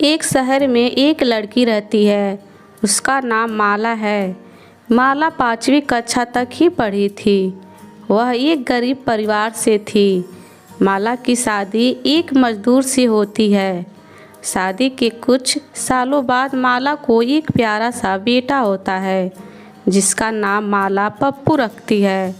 एक शहर में एक लड़की रहती है। उसका नाम माला है। माला 5वीं कक्षा तक ही पढ़ी थी। वह एक गरीब परिवार से थी। माला की शादी एक मजदूर से होती है। शादी के कुछ सालों बाद माला को एक प्यारा सा बेटा होता है, जिसका नाम माला पप्पू रखती है।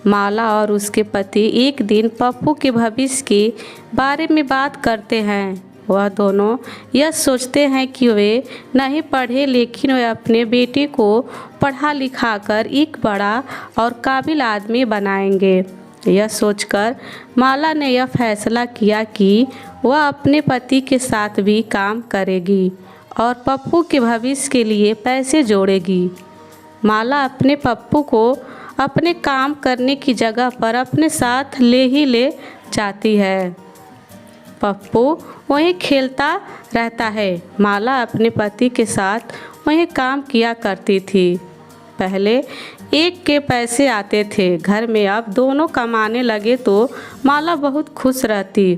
माला और उसके पति एक दिन पप्पू के भविष्य के बारे में बात करते हैं। वह दोनों यह सोचते हैं कि वे नहीं पढ़े, लेकिन वे अपने बेटे को पढ़ा लिखा कर एक बड़ा और काबिल आदमी बनाएंगे। यह सोचकर माला ने यह फैसला किया कि वह अपने पति के साथ भी काम करेगी और पप्पू के भविष्य के लिए पैसे जोड़ेगी। माला अपने पप्पू को अपने काम करने की जगह पर अपने साथ ले जाती है। पप्पू वहीं खेलता रहता है। माला अपने पति के साथ वहीं काम किया करती थी। पहले एक के पैसे आते थे घर में, अब दोनों कमाने लगे तो माला बहुत खुश रहती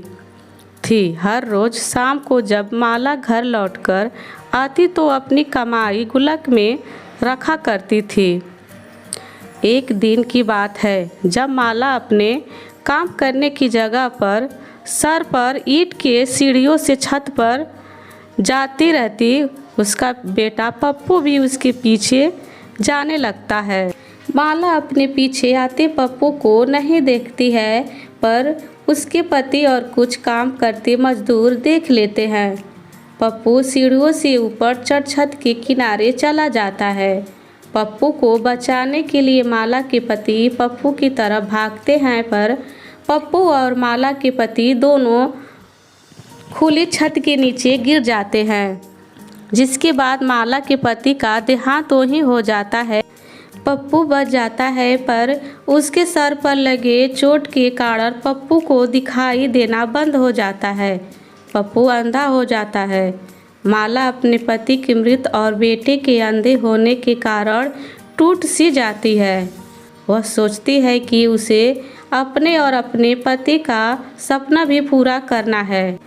थी। हर रोज़ शाम को जब माला घर लौटकर आती तो अपनी कमाई गुल्लक में रखा करती थी। एक दिन की बात है, जब माला अपने काम करने की जगह पर सर पर ईंट के सीढ़ियों से छत पर जाती रहती, उसका बेटा पप्पू भी उसके पीछे जाने लगता है। माला अपने पीछे आते पप्पू को नहीं देखती है, पर उसके पति और कुछ काम करते मजदूर देख लेते हैं। पप्पू सीढ़ियों से ऊपर चढ़ छत के किनारे चला जाता है। पप्पू को बचाने के लिए माला के पति पप्पू की तरफ भागते हैं, पर पप्पू और माला के पति दोनों खुली छत के नीचे गिर जाते हैं, जिसके बाद माला के पति का देहांत तो ही हो जाता है। पप्पू बच जाता है, पर उसके सर पर लगे चोट के कारण पप्पू को दिखाई देना बंद हो जाता है। पप्पू अंधा हो जाता है। माला अपने पति की मृत और बेटे के अंधे होने के कारण टूट सी जाती है। वह सोचती है कि उसे अपने और अपने पति का सपना भी पूरा करना है।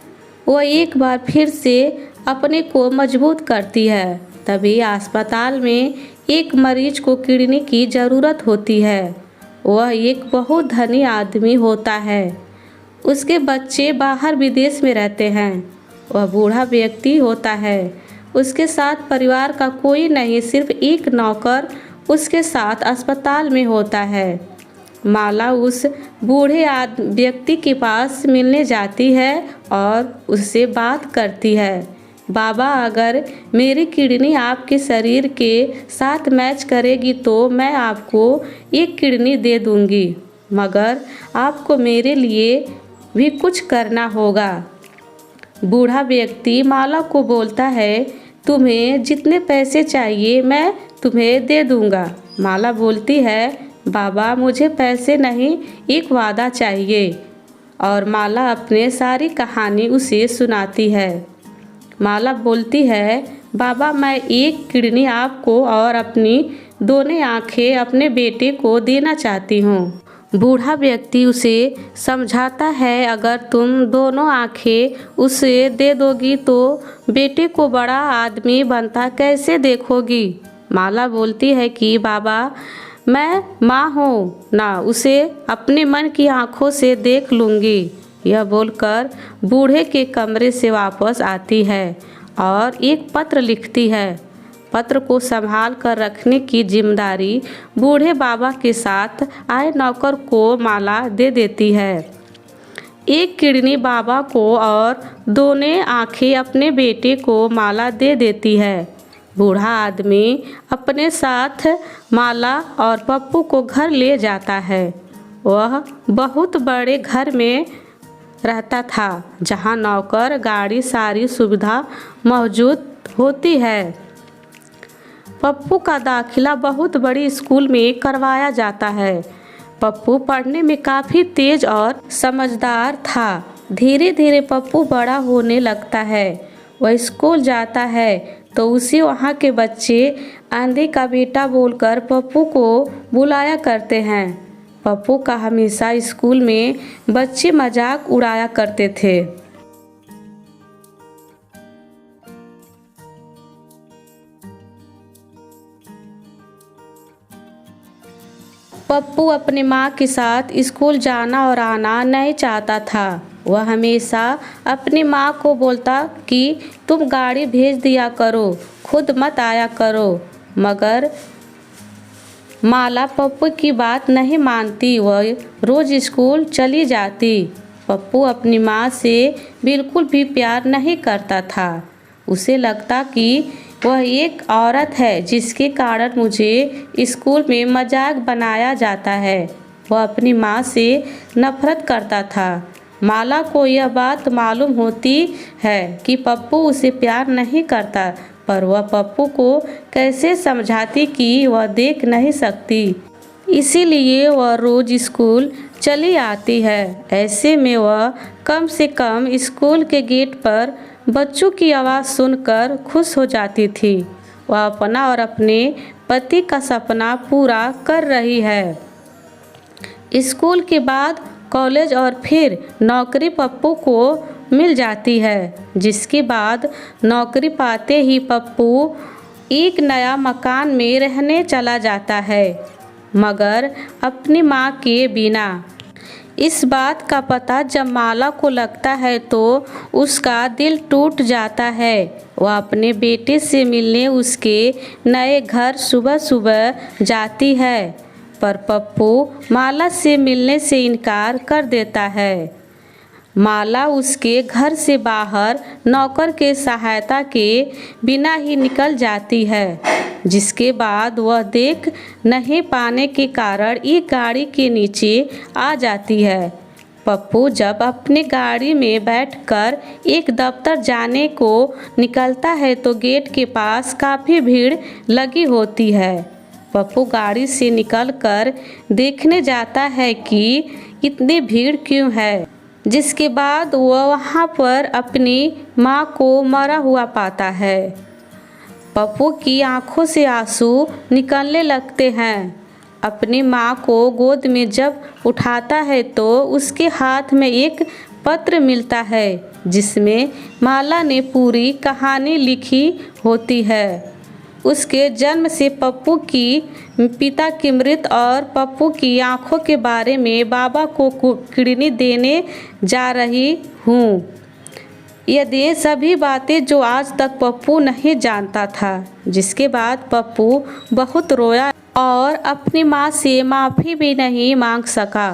वह एक बार फिर से अपने को मजबूत करती है। तभी अस्पताल में एक मरीज को किडनी की ज़रूरत होती है। वह एक बहुत धनी आदमी होता है। उसके बच्चे बाहर विदेश में रहते हैं। वह बूढ़ा व्यक्ति होता है। उसके साथ परिवार का कोई नहीं, सिर्फ एक नौकर उसके साथ अस्पताल में होता है। माला उस बूढ़े व्यक्ति के पास मिलने जाती है और उससे बात करती है। बाबा, अगर मेरी किडनी आपके शरीर के साथ मैच करेगी तो मैं आपको एक किडनी दे दूंगी, मगर आपको मेरे लिए भी कुछ करना होगा। बूढ़ा व्यक्ति माला को बोलता है, तुम्हें जितने पैसे चाहिए मैं तुम्हें दे दूंगा। माला बोलती है, बाबा मुझे पैसे नहीं, एक वादा चाहिए। और माला अपने सारी कहानी उसे सुनाती है। माला बोलती है, बाबा मैं एक किडनी आपको और अपनी दोनों आंखें अपने बेटे को देना चाहती हूँ। बूढ़ा व्यक्ति उसे समझाता है, अगर तुम दोनों आंखें उसे दे दोगी तो बेटे को बड़ा आदमी बनता कैसे देखोगी। माला बोलती है कि बाबा मैं माँ हूँ ना, उसे अपने मन की आंखों से देख लूँगी। यह बोलकर बूढ़े के कमरे से वापस आती है और एक पत्र लिखती है। पत्र को संभाल कर रखने की जिम्मेदारी बूढ़े बाबा के साथ आए नौकर को माला दे देती है। एक किडनी बाबा को और दोनों आंखें अपने बेटे को माला दे देती है। बूढ़ा आदमी अपने साथ माला और पप्पू को घर ले जाता है। वह बहुत बड़े घर में रहता था, जहां नौकर गाड़ी सारी सुविधा मौजूद होती है। पप्पू का दाखिला बहुत बड़ी स्कूल में करवाया जाता है। पप्पू पढ़ने में काफ़ी तेज और समझदार था। धीरे धीरे पप्पू बड़ा होने लगता है। वह स्कूल जाता है तो उसे वहाँ के बच्चे आंधी का बेटा बोलकर पप्पू को बुलाया करते हैं। पप्पू का हमेशा स्कूल में बच्चे मजाक उड़ाया करते थे। पप्पू अपनी माँ के साथ स्कूल जाना और आना नहीं चाहता था। वह हमेशा अपनी माँ को बोलता कि तुम गाड़ी भेज दिया करो, खुद मत आया करो। मगर माला पप्पू की बात नहीं मानती, वह रोज़ स्कूल चली जाती। पप्पू अपनी माँ से बिल्कुल भी प्यार नहीं करता था। उसे लगता कि वह एक औरत है जिसके कारण मुझे स्कूल में मजाक बनाया जाता है। वह अपनी माँ से नफरत करता था। माला को यह बात मालूम होती है कि पप्पू उसे प्यार नहीं करता, पर वह पप्पू को कैसे समझाती कि वह देख नहीं सकती। इसीलिए वह रोज़ स्कूल चली आती है। ऐसे में वह कम से कम स्कूल के गेट पर बच्चों की आवाज़ सुनकर खुश हो जाती थी। वह अपना और अपने पति का सपना पूरा कर रही है। स्कूल के बाद कॉलेज और फिर नौकरी पप्पू को मिल जाती है, जिसके बाद नौकरी पाते ही पप्पू एक नया मकान में रहने चला जाता है, मगर अपनी माँ के बिना। इस बात का पता जब माला को लगता है तो उसका दिल टूट जाता है। वह अपने बेटे से मिलने उसके नए घर सुबह सुबह जाती है, पर पप्पू माला से मिलने से इनकार कर देता है। माला उसके घर से बाहर नौकर के सहायता के बिना ही निकल जाती है, जिसके बाद वह देख नहीं पाने के कारण एक गाड़ी के नीचे आ जाती है। पप्पू जब अपनी गाड़ी में बैठकर एक दफ्तर जाने को निकलता है तो गेट के पास काफ़ी भीड़ लगी होती है। पप्पू गाड़ी से निकलकर देखने जाता है कि इतनी भीड़ क्यों है, जिसके बाद वह वहाँ पर अपनी माँ को मरा हुआ पाता है। पप्पू की आंखों से आंसू निकलने लगते हैं। अपनी माँ को गोद में जब उठाता है तो उसके हाथ में एक पत्र मिलता है, जिसमें माला ने पूरी कहानी लिखी होती है। उसके जन्म से पप्पू की पिता की मृत्यु और पप्पू की आंखों के बारे में बाबा को किडनी देने जा रही हूँ। ये सभी बातें जो आज तक पप्पू नहीं जानता था। जिसके बाद पप्पू बहुत रोया और अपनी माँ से माफ़ी भी नहीं मांग सका।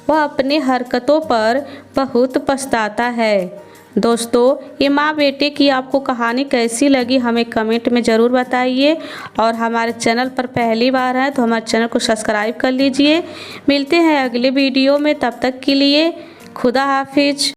वह अपनी हरकतों पर बहुत पछताता है। दोस्तों, ये माँ बेटे की आपको कहानी कैसी लगी हमें कमेंट में ज़रूर बताइए, और हमारे चैनल पर पहली बार है तो हमारे चैनल को सब्सक्राइब कर लीजिए। मिलते हैं अगले वीडियो में, तब तक के लिए खुदा हाफिज।